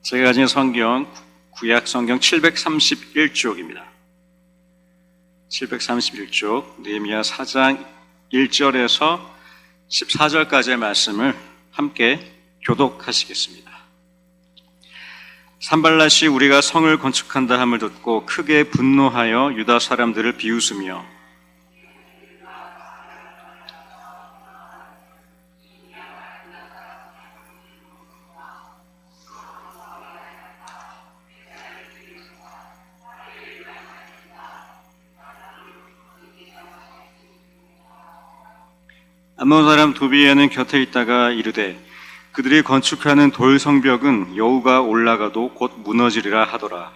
제가 가진 성경, 구약 성경 731쪽입니다. 731쪽, 느헤미야 4장 1절에서 14절까지의 말씀을 함께 교독하시겠습니다. 산발랏이 우리가 성을 건축한다 함을 듣고 크게 분노하여 유다 사람들을 비웃으며 암몬 사람 도비에는 곁에 있다가 이르되 그들이 건축하는 돌 성벽은 여우가 올라가도 곧 무너지리라 하더라.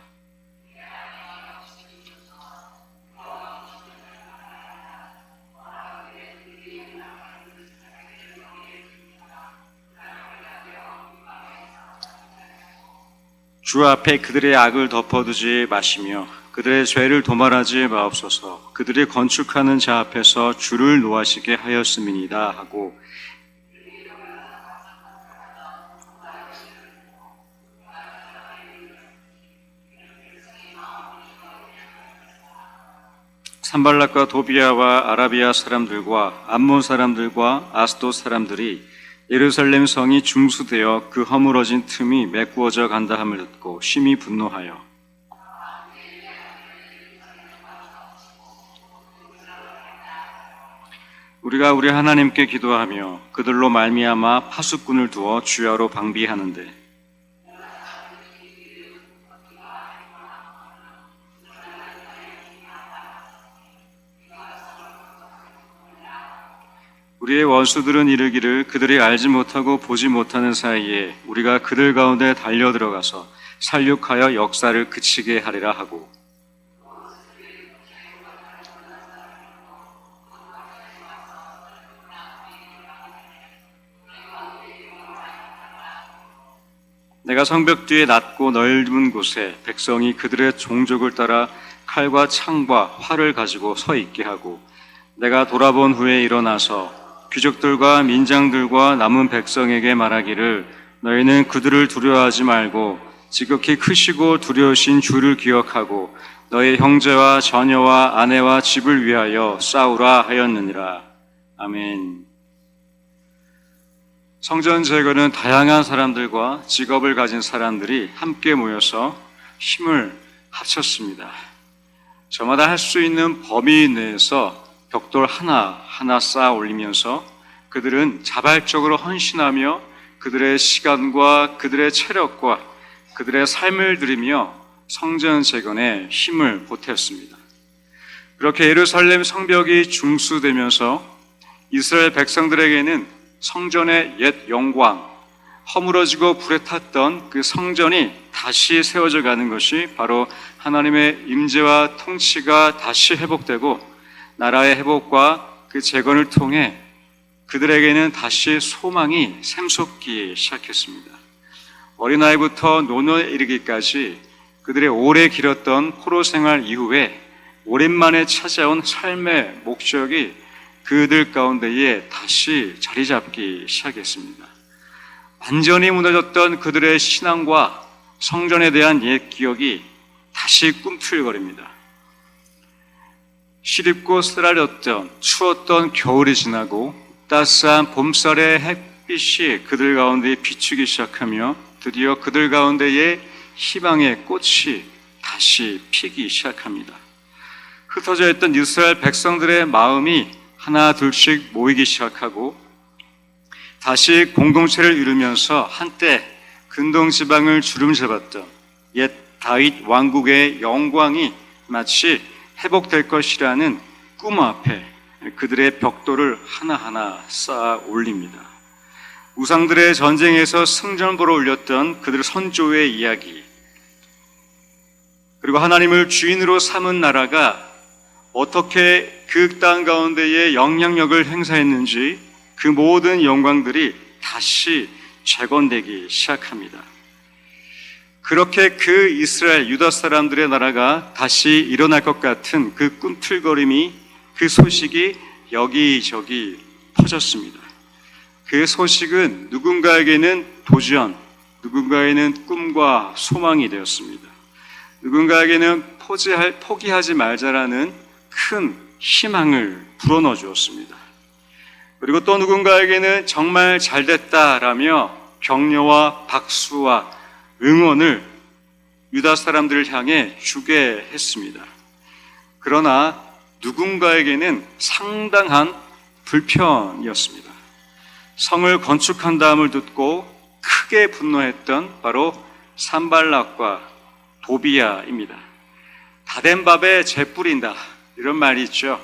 주 앞에 그들의 악을 덮어두지 마시며 그들의 죄를 도말하지 마옵소서. 그들이 건축하는 자 앞에서 주를 노하시게 하였음이니이다 하고 산발랏과 도비아와 아라비아 사람들과 암몬 사람들과 아스돗 사람들이 예루살렘 성이 중수되어 그 허물어진 틈이 메꾸어져 간다 함을 듣고 심히 분노하여 우리가 우리 하나님께 기도하며 그들로 말미암아 파수꾼을 두어 주야로 방비하는데 우리의 원수들은 이르기를 그들이 알지 못하고 보지 못하는 사이에 우리가 그들 가운데 달려들어가서 살육하여 역사를 그치게 하리라 하고 내가 성벽 뒤에 낮고 넓은 곳에 백성이 그들의 종족을 따라 칼과 창과 활을 가지고 서 있게 하고 내가 돌아본 후에 일어나서 귀족들과 민장들과 남은 백성에게 말하기를 너희는 그들을 두려워하지 말고 지극히 크시고 두려우신 주를 기억하고 너희 형제와 자녀와 아내와 집을 위하여 싸우라 하였느니라. 아멘. 성전 제거는 다양한 사람들과 직업을 가진 사람들이 함께 모여서 힘을 합쳤습니다. 저마다 할 수 있는 범위 내에서 벽돌 하나하나 쌓아 올리면서 그들은 자발적으로 헌신하며 그들의 시간과 그들의 체력과 그들의 삶을 들이며 성전 재건에 힘을 보탰습니다. 그렇게 예루살렘 성벽이 중수되면서 이스라엘 백성들에게는 성전의 옛 영광, 허물어지고 불에 탔던 그 성전이 다시 세워져 가는 것이 바로 하나님의 임재와 통치가 다시 회복되고 나라의 회복과 그 재건을 통해 그들에게는 다시 소망이 샘솟기 시작했습니다. 어린아이부터 노년에 이르기까지 그들의 오래 길었던 포로 생활 이후에 오랜만에 찾아온 삶의 목적이 그들 가운데에 다시 자리 잡기 시작했습니다. 완전히 무너졌던 그들의 신앙과 성전에 대한 옛 기억이 다시 꿈틀거립니다. 시립고 쓰라렸던 추웠던 겨울이 지나고 따스한 봄살의 햇빛이 그들 가운데 비추기 시작하며 드디어 그들 가운데에 희망의 꽃이 다시 피기 시작합니다. 흩어져 있던 이스라엘 백성들의 마음이 하나 둘씩 모이기 시작하고 다시 공동체를 이루면서 한때 근동 지방을 주름잡았던 옛 다윗 왕국의 영광이 마치 회복될 것이라는 꿈 앞에 그들의 벽돌을 하나하나 쌓아 올립니다. 우상들의 전쟁에서 승전보로 올렸던 그들 선조의 이야기, 그리고 하나님을 주인으로 삼은 나라가 어떻게 그 땅 가운데에 영향력을 행사했는지 그 모든 영광들이 다시 재건되기 시작합니다. 그렇게 그 이스라엘 유다 사람들의 나라가 다시 일어날 것 같은 그 꿈틀거림이 그 소식이 여기저기 퍼졌습니다. 그 소식은 누군가에게는 도전, 누군가에게는 꿈과 소망이 되었습니다. 누군가에게는 포기하지 말자라는 큰 희망을 불어넣어 주었습니다. 그리고 또 누군가에게는 정말 잘됐다라며 격려와 박수와 응원을 유다 사람들을 향해 주게 했습니다. 그러나 누군가에게는 상당한 불편이었습니다. 성을 건축한다함을 듣고 크게 분노했던 바로 산발락과 도비야입니다. 다된 밥에 재 뿌린다, 이런 말이 있죠.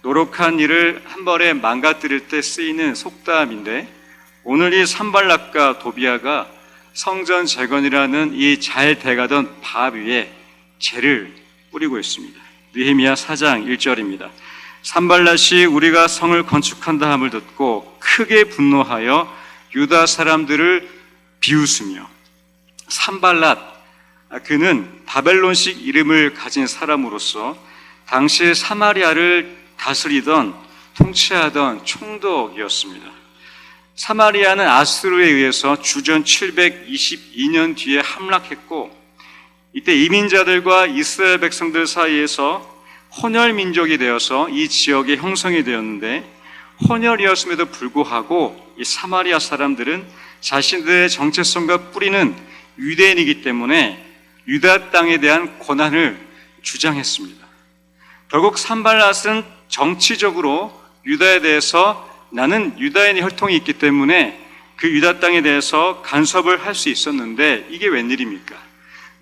노력한 일을 한 번에 망가뜨릴 때 쓰이는 속담인데, 오늘 이 산발락과 도비야가 성전 재건이라는 이 잘 돼가던 밥 위에 재를 뿌리고 있습니다. 느헤미야 4장 1절입니다. 산발랏이 우리가 성을 건축한다 함을 듣고 크게 분노하여 유다 사람들을 비웃으며, 산발랏, 그는 바벨론식 이름을 가진 사람으로서 당시 사마리아를 다스리던 통치하던 총독이었습니다. 사마리아는 아수르에 의해서 주전 722년 뒤에 함락했고, 이때 이민자들과 이스라엘 백성들 사이에서 혼혈 민족이 되어서 이 지역에 형성이 되었는데, 혼혈이었음에도 불구하고 이 사마리아 사람들은 자신들의 정체성과 뿌리는 유대인이기 때문에 유다 땅에 대한 권한을 주장했습니다. 결국 산발랏은 정치적으로 유다에 대해서 나는 유다인의 혈통이 있기 때문에 그 유다 땅에 대해서 간섭을 할 수 있었는데, 이게 웬일입니까?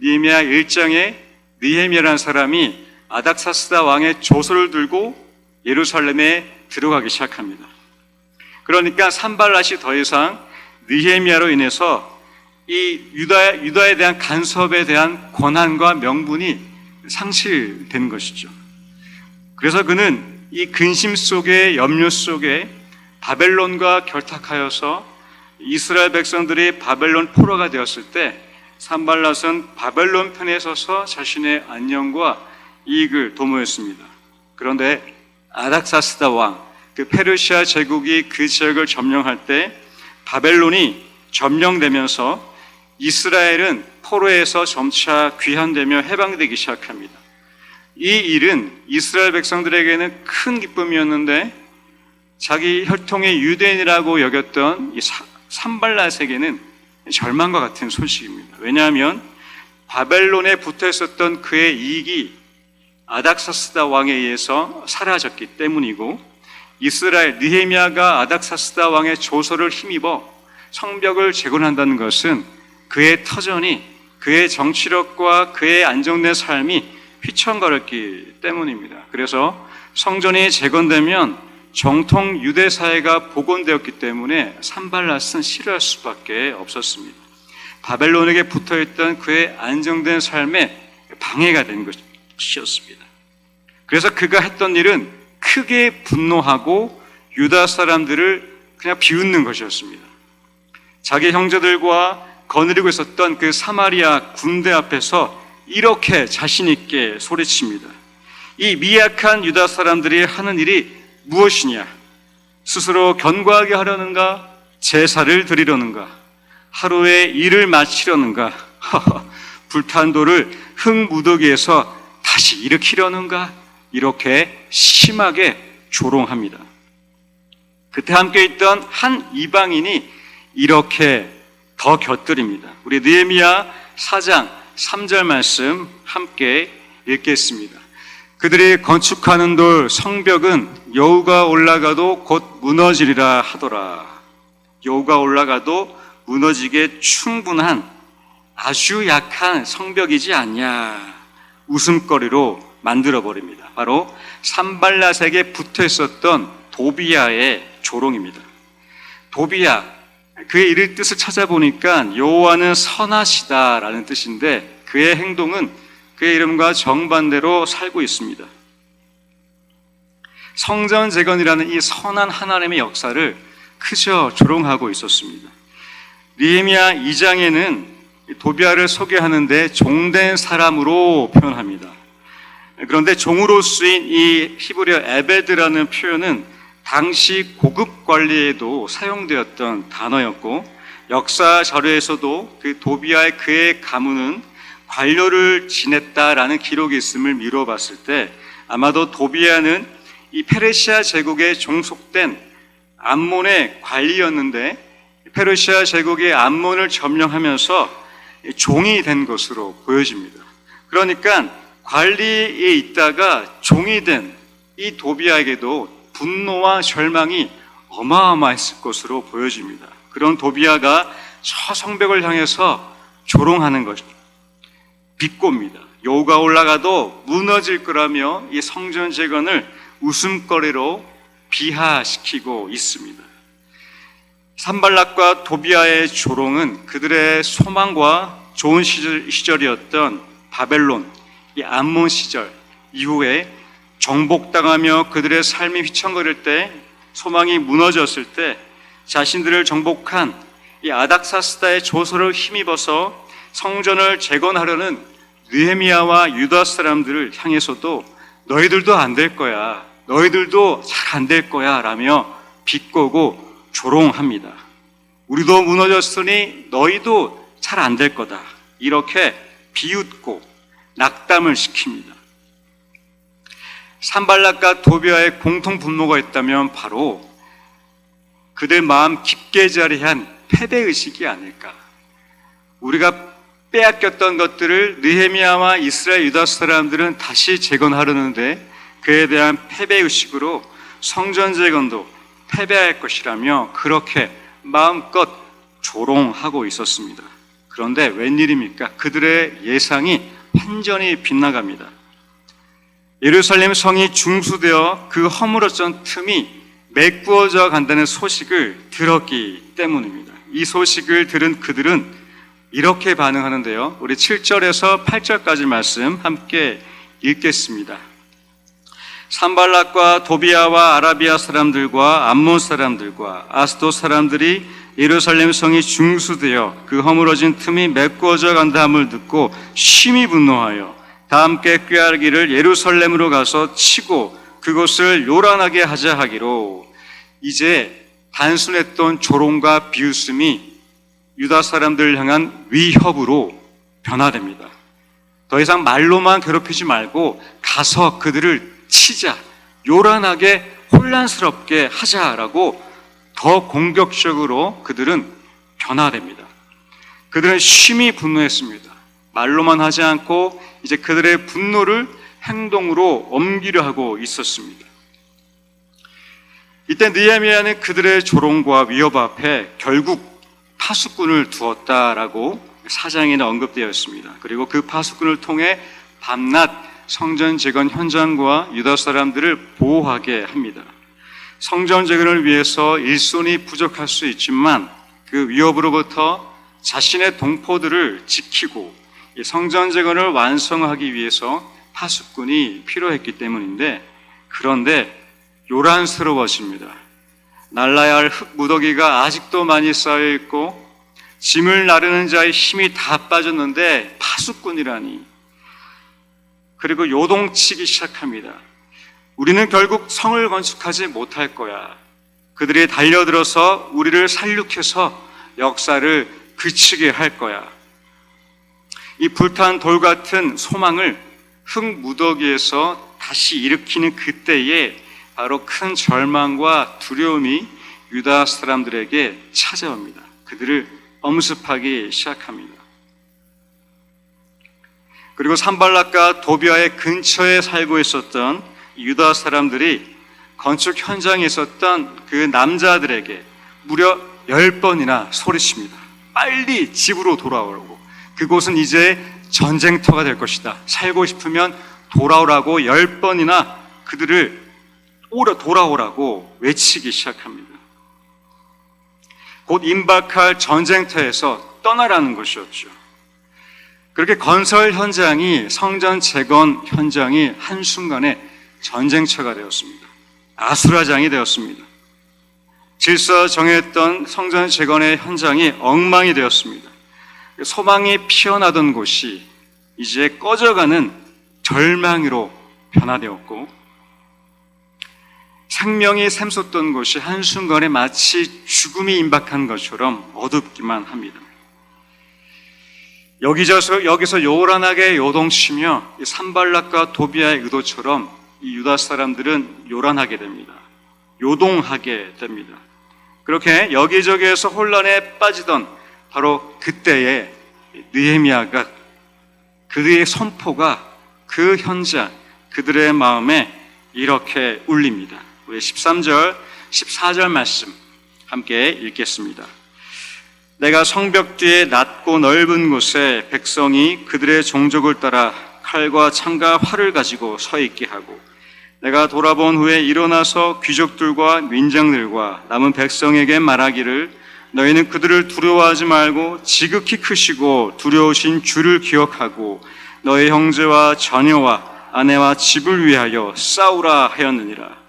느헤미야 1장에 느헤미야라는 사람이 아닥사스다 왕의 조서를 들고 예루살렘에 들어가기 시작합니다. 그러니까 산발랏이 더 이상 느헤미야로 인해서 이 유다에 대한 간섭에 대한 권한과 명분이 상실된 것이죠. 그래서 그는 이 근심 속에, 염려 속에 바벨론과 결탁하여서 이스라엘 백성들이 바벨론 포로가 되었을 때 산발랏은 바벨론 편에 서서 자신의 안녕과 이익을 도모했습니다. 그런데 아닥사스다 왕, 그 페르시아 제국이 그 지역을 점령할 때 바벨론이 점령되면서 이스라엘은 포로에서 점차 귀환되며 해방되기 시작합니다. 이 일은 이스라엘 백성들에게는 큰 기쁨이었는데, 자기 혈통의 유대인이라고 여겼던 이 산발랏에게는 절망과 같은 소식입니다. 왜냐하면 바벨론에 붙어 있었던 그의 이익이 아닥사스다 왕에 의해서 사라졌기 때문이고, 이스라엘 느헤미야가 아닥사스다 왕의 조서를 힘입어 성벽을 재건한다는 것은 그의 터전이, 그의 정치력과 그의 안정된 삶이 휘청거렸기 때문입니다. 그래서 성전이 재건되면 정통 유대 사회가 복원되었기 때문에 산발랏은 싫어할 수밖에 없었습니다. 바벨론에게 붙어있던 그의 안정된 삶에 방해가 된 것이었습니다. 그래서 그가 했던 일은 크게 분노하고 유다 사람들을 그냥 비웃는 것이었습니다. 자기 형제들과 거느리고 있었던 그 사마리아 군대 앞에서 이렇게 자신 있게 소리칩니다. 이 미약한 유다 사람들이 하는 일이 무엇이냐? 스스로 견고하게 하려는가? 제사를 드리려는가? 하루에 일을 마치려는가? 불탄 돌을 흙무더기에서 다시 일으키려는가? 이렇게 심하게 조롱합니다. 그때 함께 있던 한 이방인이 이렇게 더 곁들입니다. 우리 느헤미야 4장 3절 말씀 함께 읽겠습니다. 그들이 건축하는 돌 성벽은 여우가 올라가도 곧 무너지리라 하더라. 여우가 올라가도 무너지게 충분한 아주 약한 성벽이지 않냐, 웃음거리로 만들어버립니다. 바로 산발랏에게 붙어 있었던 도비야의 조롱입니다. 도비야, 그의 이름 뜻을 찾아보니까 여호와는 선하시다라는 뜻인데, 그의 행동은 그의 이름과 정반대로 살고 있습니다. 성전 재건이라는 이 선한 하나님의 역사를 그저 조롱하고 있었습니다. 느헤미야 2장에는 도비야를 소개하는데 종된 사람으로 표현합니다. 그런데 종으로 쓰인 이 히브리어 에베드라는 표현은 당시 고급 관리에도 사용되었던 단어였고, 역사 자료에서도 그 도비아의 그의 가문은 관료를 지냈다라는 기록이 있음을 미뤄봤을 때 아마도 도비아는 이 페르시아 제국에 종속된 암몬의 관리였는데, 페르시아 제국이 암몬을 점령하면서 종이 된 것으로 보여집니다. 그러니까 관리에 있다가 종이 된 이 도비아에게도 분노와 절망이 어마어마했을 것으로 보여집니다. 그런 도비아가 저 성벽을 향해서 조롱하는 것입니다. 비꼬입니다. 여호가 올라가도 무너질 거라며 이 성전 재건을 웃음거리로 비하시키고 있습니다. 산발락과 도비아의 조롱은 그들의 소망과 좋은 시절이었던 바벨론, 이 암몬 시절 이후에 정복당하며 그들의 삶이 휘청거릴 때, 소망이 무너졌을 때 자신들을 정복한 이 아닥사스다의 조소를 힘입어서 성전을 재건하려는 느헤미야와 유다 사람들을 향해서도 너희들도 안 될 거야, 너희들도 잘 안 될 거야 라며 비꼬고 조롱합니다. 우리도 무너졌으니 너희도 잘 안 될 거다, 이렇게 비웃고 낙담을 시킵니다. 산발락과 도비아의 공통 분모가 있다면 바로 그들 마음 깊게 자리한 패배의식이 아닐까. 우리가 빼앗겼던 것들을 느헤미야와 이스라엘 유다 사람들은 다시 재건하려는데 그에 대한 패배의식으로 성전 재건도 패배할 것이라며 그렇게 마음껏 조롱하고 있었습니다. 그런데 웬일입니까? 그들의 예상이 완전히 빗나갑니다. 예루살렘 성이 중수되어 그 허물어진 틈이 메꾸어져 간다는 소식을 들었기 때문입니다. 이 소식을 들은 그들은 이렇게 반응하는데요. 우리 7절에서 8절까지 말씀 함께 읽겠습니다. 산발락과 도비아와 아라비아 사람들과 암몬 사람들과 아스돗 사람들이 예루살렘 성이 중수되어 그 허물어진 틈이 메꾸어져 간다함을 듣고 심히 분노하여 다 함께 꾀하기를 예루살렘으로 가서 치고 그곳을 요란하게 하자 하기로. 이제 단순했던 조롱과 비웃음이 유다 사람들을 향한 위협으로 변화됩니다. 더 이상 말로만 괴롭히지 말고 가서 그들을 치자, 요란하게 혼란스럽게 하자라고 더 공격적으로 그들은 변화됩니다. 그들은 심히 분노했습니다. 말로만 하지 않고 이제 그들의 분노를 행동으로 옮기려 하고 있었습니다. 이때 느헤미야는 그들의 조롱과 위협 앞에 결국 파수꾼을 두었다라고 사장에는 언급되어 있습니다. 그리고 그 파수꾼을 통해 밤낮 성전 재건 현장과 유다 사람들을 보호하게 합니다. 성전 재건을 위해서 일손이 부족할 수 있지만 그 위협으로부터 자신의 동포들을 지키고 성전 재건을 완성하기 위해서 파수꾼이 필요했기 때문인데, 그런데 요란스러워집니다. 날라야 할 흙 무더기가 아직도 많이 쌓여 있고 짐을 나르는 자의 힘이 다 빠졌는데 파수꾼이라니. 그리고 요동치기 시작합니다. 우리는 결국 성을 건축하지 못할 거야. 그들이 달려들어서 우리를 살육해서 역사를 그치게 할 거야. 이 불탄 돌 같은 소망을 흙 무더기에서 다시 일으키는 그때에 바로 큰 절망과 두려움이 유다 사람들에게 찾아옵니다. 그들을 엄습하기 시작합니다. 그리고 산발락과 도비아의 근처에 살고 있었던 유다 사람들이 건축 현장에 있었던 그 남자들에게 무려 10번이나 소리칩니다. 빨리 집으로 돌아오라고. 그곳은 이제 전쟁터가 될 것이다. 살고 싶으면 돌아오라고 10번이나 그들을 돌아오라고 외치기 시작합니다. 곧 임박할 전쟁터에서 떠나라는 것이었죠. 그렇게 건설 현장이, 성전 재건 현장이 한순간에 전쟁터가 되었습니다. 아수라장이 되었습니다. 질서 정했던 성전 재건의 현장이 엉망이 되었습니다. 소망이 피어나던 곳이 이제 꺼져가는 절망으로 변화되었고, 생명이 샘솟던 곳이 한순간에 마치 죽음이 임박한 것처럼 어둡기만 합니다. 여기서 요란하게 요동치며 산발락과 도비아의 의도처럼 이 유다 사람들은 요란하게 됩니다. 요동하게 됩니다. 그렇게 여기저기에서 혼란에 빠지던 바로 그때에 느헤미야가 그의 선포가 그 현장, 그들의 마음에 이렇게 울립니다. 우리 13절, 14절 말씀 함께 읽겠습니다. 내가 성벽 뒤에 낮고 넓은 곳에 백성이 그들의 종족을 따라 칼과 창과 활을 가지고 서 있게 하고 내가 돌아본 후에 일어나서 귀족들과 민장들과 남은 백성에게 말하기를 너희는 그들을 두려워하지 말고 지극히 크시고 두려우신 주를 기억하고 너희 형제와 자녀와 아내와 집을 위하여 싸우라 하였느니라.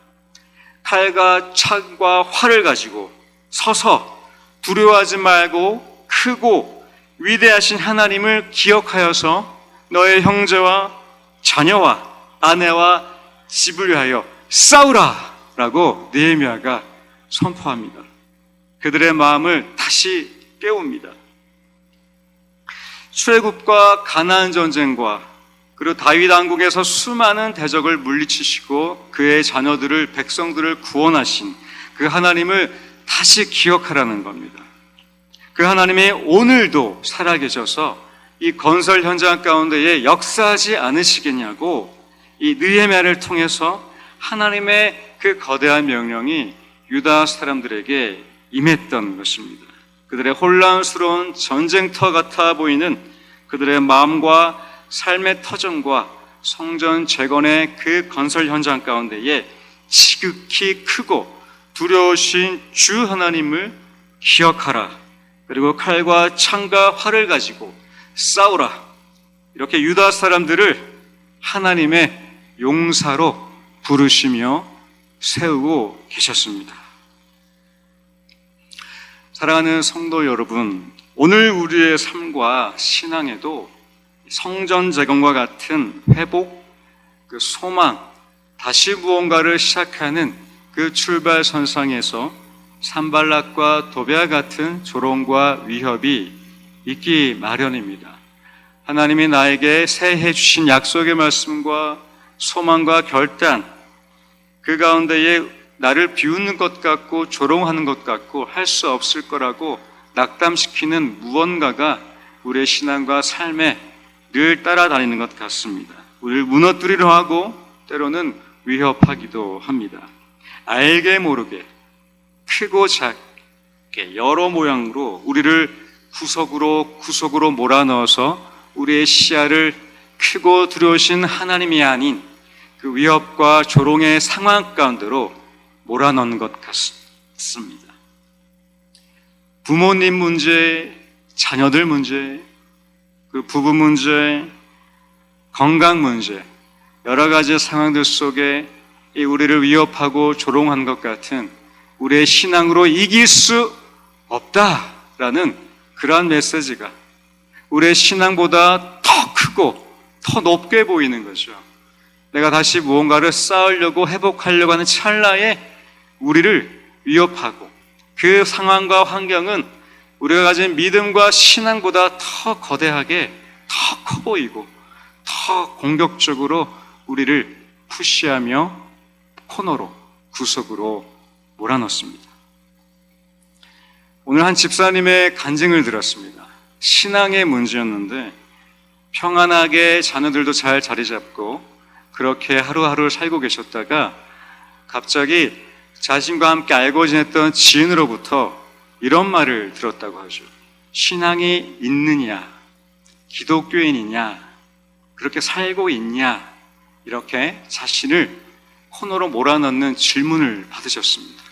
칼과 창과 활을 가지고 서서 두려워하지 말고 크고 위대하신 하나님을 기억하여서 너의 형제와 자녀와 아내와 집을 위하여 싸우라 라고 느헤미야가 선포합니다. 그들의 마음을 다시 깨웁니다. 출애굽과 가나안 전쟁과 그리고 다윗 왕국에서 수많은 대적을 물리치시고 그의 자녀들을 백성들을 구원하신 그 하나님을 다시 기억하라는 겁니다. 그 하나님이 오늘도 살아계셔서 이 건설 현장 가운데에 역사하지 않으시겠냐고 이 느헤미야를 통해서 하나님의 그 거대한 명령이 유다 사람들에게 임했던 것입니다. 그들의 혼란스러운 전쟁터 같아 보이는 그들의 마음과 삶의 터전과 성전 재건의 그 건설 현장 가운데에 지극히 크고 두려우신 주 하나님을 기억하라. 그리고 칼과 창과 활을 가지고 싸우라. 이렇게 유다 사람들을 하나님의 용사로 부르시며 세우고 계셨습니다. 사랑하는 성도 여러분, 오늘 우리의 삶과 신앙에도 성전 재건과 같은 회복, 그 소망, 다시 무언가를 시작하는 그 출발선상에서 산발락과 도비아 같은 조롱과 위협이 있기 마련입니다. 하나님이 나에게 새해 주신 약속의 말씀과 소망과 결단, 그 가운데에 나를 비웃는 것 같고 조롱하는 것 같고 할 수 없을 거라고 낙담시키는 무언가가 우리의 신앙과 삶에 늘 따라다니는 것 같습니다. 우리를 무너뜨리려 하고 때로는 위협하기도 합니다. 알게 모르게 크고 작게 여러 모양으로 우리를 구석으로 몰아넣어서 우리의 시야를 크고 두려우신 하나님이 아닌 그 위협과 조롱의 상황 가운데로 몰아넣는 것 같습니다. 부모님 문제, 자녀들 문제, 그 부부 문제, 건강 문제, 여러 가지 상황들 속에 우리를 위협하고 조롱한 것 같은 우리의 신앙으로 이길 수 없다라는 그러한 메시지가 우리의 신앙보다 더 크고 더 높게 보이는 거죠. 내가 다시 무언가를 쌓으려고 회복하려고 하는 찰나에 우리를 위협하고 그 상황과 환경은 우리가 가진 믿음과 신앙보다 더 거대하게 더 커 보이고 더 공격적으로 우리를 푸시하며 코너로 구석으로 몰아넣습니다. 오늘 한 집사님의 간증을 들었습니다. 신앙의 문제였는데 평안하게 자녀들도 잘 자리 잡고 그렇게 하루하루 살고 계셨다가 갑자기 자신과 함께 알고 지냈던 지인으로부터 이런 말을 들었다고 하죠. 신앙이 있느냐, 기독교인이냐, 그렇게 살고 있냐, 이렇게 자신을 코너로 몰아넣는 질문을 받으셨습니다.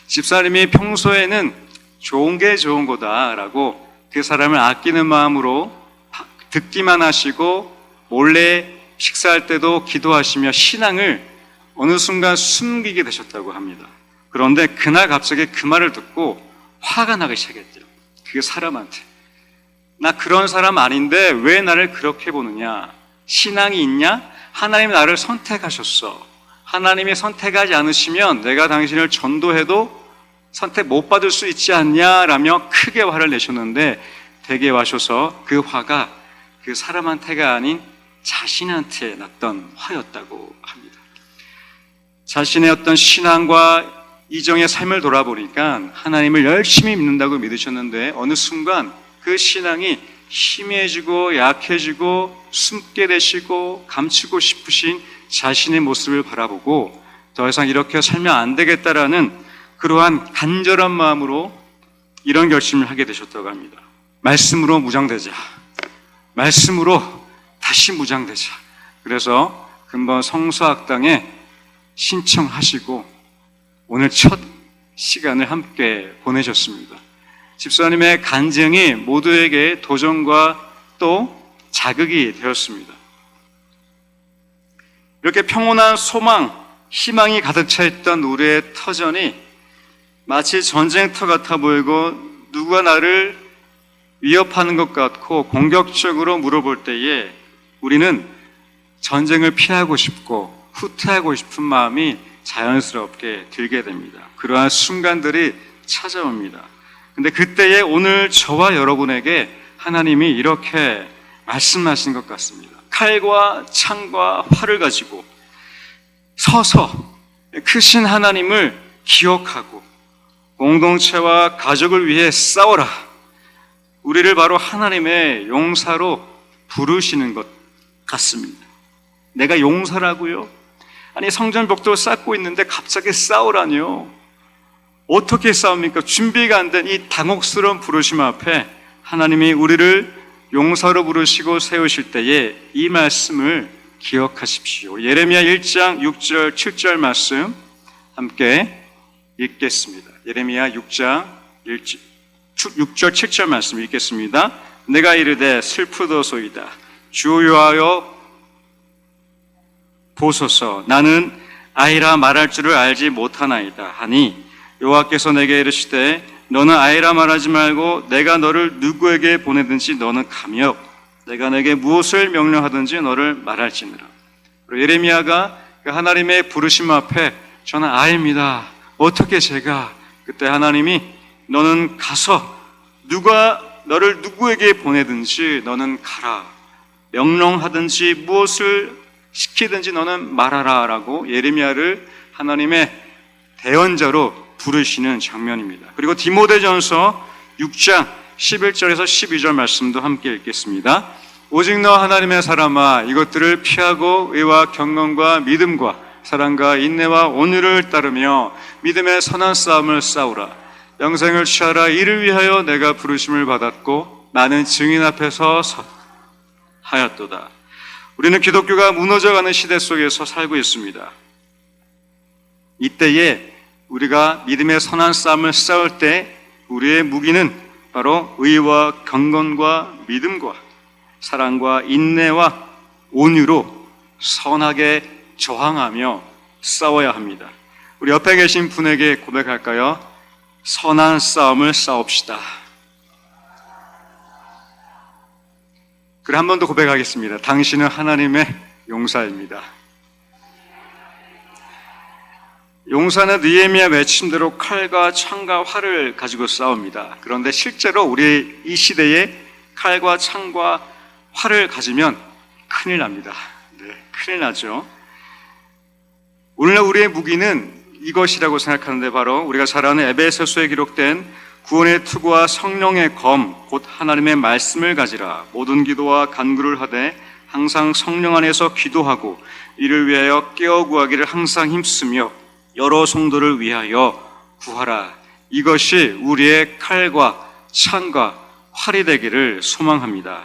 집사님이 평소에는 좋은 게 좋은 거다라고 그 사람을 아끼는 마음으로 듣기만 하시고 몰래 식사할 때도 기도하시며 신앙을 어느 순간 숨기게 되셨다고 합니다. 그런데 그날 갑자기 그 말을 듣고 화가 나기 시작했대요. 그 사람한테. 나 그런 사람 아닌데 왜 나를 그렇게 보느냐? 신앙이 있냐? 하나님이 나를 선택하셨어. 하나님이 선택하지 않으시면 내가 당신을 전도해도 선택 못 받을 수 있지 않냐라며 크게 화를 내셨는데 댁에 와셔서 그 화가 그 사람한테가 아닌 자신한테 났던 화였다고 합니다. 자신의 어떤 신앙과 이정의 삶을 돌아보니까 하나님을 열심히 믿는다고 믿으셨는데 어느 순간 그 신앙이 희미해지고 약해지고 숨게 되시고 감추고 싶으신 자신의 모습을 바라보고 더 이상 이렇게 살면 안 되겠다라는 그러한 간절한 마음으로 이런 결심을 하게 되셨다고 합니다. 말씀으로 무장되자. 말씀으로 다시 무장되자. 그래서 근본 성서학당에 신청하시고 오늘 첫 시간을 함께 보내셨습니다. 집사님의 간증이 모두에게 도전과 또 자극이 되었습니다. 이렇게 평온한 소망, 희망이 가득 차 있던 우리의 터전이 마치 전쟁터 같아 보이고 누가 나를 위협하는 것 같고 공격적으로 물어볼 때에 우리는 전쟁을 피하고 싶고 후퇴하고 싶은 마음이 자연스럽게 들게 됩니다. 그러한 순간들이 찾아옵니다. 근데 그때에 오늘 저와 여러분에게 하나님이 이렇게 말씀하신 것 같습니다. 칼과 창과 활을 가지고 서서 크신 하나님을 기억하고 공동체와 가족을 위해 싸워라. 우리를 바로 하나님의 용사로 부르시는 것 같습니다. 내가 용사라고요? 아니 성전벽도 쌓고 있는데 갑자기 싸우라니요? 어떻게 싸웁니까? 준비가 안 된 이 당혹스러운 부르심 앞에 하나님이 우리를 용사로 부르시고 세우실 때에 이 말씀을 기억하십시오. 예레미야 1장 6절 7절 말씀 함께 읽겠습니다. 예레미야 6장 6절 7절 말씀 읽겠습니다. 내가 이르되 슬프도소이다. 주여하여 보소서. 나는 아이라 말할 줄을 알지 못하나이다 하니 여호와께서 내게 이르시되 너는 아이라 말하지 말고 내가 너를 누구에게 보내든지 너는 가며 내가 내게 무엇을 명령하든지 너를 말할지니라. 예레미야가 하나님의 부르심 앞에 저는 아이입니다. 어떻게 제가 그때 하나님이 너는 가서 누가 너를 누구에게 보내든지 너는 가라. 명령하든지 무엇을 시키든지 너는 말하라 라고 예레미야를 하나님의 대언자로 부르시는 장면입니다. 그리고 디모데전서 6장 11절에서 12절 말씀도 함께 읽겠습니다. 오직 너 하나님의 사람아 이것들을 피하고 의와 경건과 믿음과 사랑과 인내와 온유를 따르며 믿음의 선한 싸움을 싸우라. 영생을 취하라. 이를 위하여 내가 부르심을 받았고 많은 증인 앞에서 하였도다. 우리는 기독교가 무너져가는 시대 속에서 살고 있습니다. 이때에 우리가 믿음의 선한 싸움을 싸울 때 우리의 무기는 바로 의와 경건과 믿음과 사랑과 인내와 온유로 선하게 저항하며 싸워야 합니다. 우리 옆에 계신 분에게 고백할까요? 선한 싸움을 싸웁시다. 그래, 한 번 더 고백하겠습니다. 당신은 하나님의 용사입니다. 용사는 느헤미야 외침대로 칼과 창과 활을 가지고 싸웁니다. 그런데 실제로 우리 이 시대에 칼과 창과 활을 가지면 큰일 납니다. 네, 큰일 나죠. 오늘날 우리의 무기는 이것이라고 생각하는데 바로 우리가 잘 아는 에베소서에 기록된 구원의 투구와 성령의 검, 곧 하나님의 말씀을 가지라. 모든 기도와 간구를 하되 항상 성령 안에서 기도하고 이를 위하여 깨어 구하기를 항상 힘쓰며 여러 성도를 위하여 구하라. 이것이 우리의 칼과 창과 활이 되기를 소망합니다.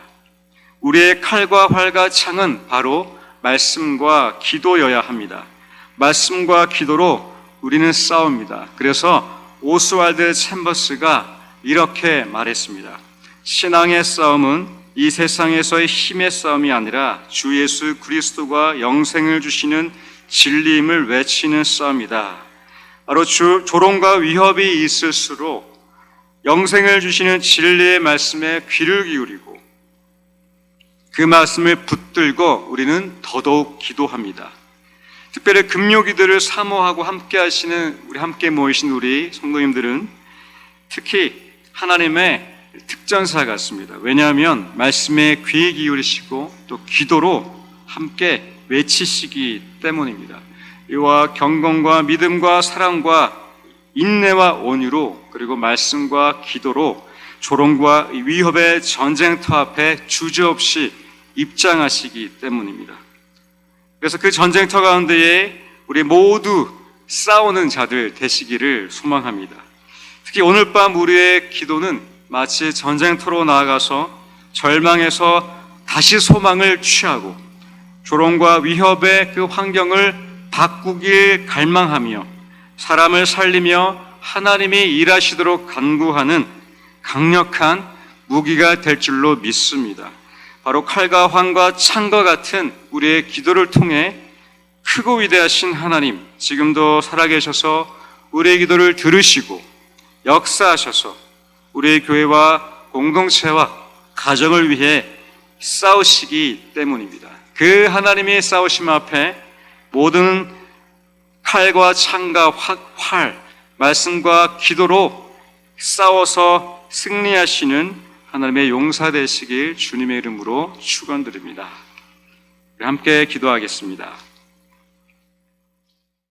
우리의 칼과 활과 창은 바로 말씀과 기도여야 합니다. 말씀과 기도로 우리는 싸웁니다. 그래서 오스왈드 챔버스가 이렇게 말했습니다. 신앙의 싸움은 이 세상에서의 힘의 싸움이 아니라 주 예수 그리스도가 영생을 주시는 진리임을 외치는 싸움이다. 바로 조롱과 위협이 있을수록 영생을 주시는 진리의 말씀에 귀를 기울이고 그 말씀을 붙들고 우리는 더더욱 기도합니다. 특별히 금요기도를 사모하고 함께 하시는 함께 모이신 우리 성도님들은 특히 하나님의 특전사 같습니다. 왜냐하면 말씀에 귀 기울이시고 또 기도로 함께 외치시기 때문입니다. 이와 경건과 믿음과 사랑과 인내와 온유로 그리고 말씀과 기도로 조롱과 위협의 전쟁터 앞에 주저없이 입장하시기 때문입니다. 그래서 그 전쟁터 가운데에 우리 모두 싸우는 자들 되시기를 소망합니다. 특히 오늘 밤 우리의 기도는 마치 전쟁터로 나아가서 절망에서 다시 소망을 취하고 조롱과 위협의 그 환경을 바꾸길 갈망하며 사람을 살리며 하나님이 일하시도록 간구하는 강력한 무기가 될 줄로 믿습니다. 바로 칼과 환과 창과 같은 우리의 기도를 통해 크고 위대하신 하나님, 지금도 살아계셔서 우리의 기도를 들으시고 역사하셔서 우리의 교회와 공동체와 가정을 위해 싸우시기 때문입니다. 그 하나님의 싸우심 앞에 모든 칼과 창과 활, 말씀과 기도로 싸워서 승리하시는 하나님의 용사 되시길 주님의 이름으로 축원드립니다. 함께 기도하겠습니다.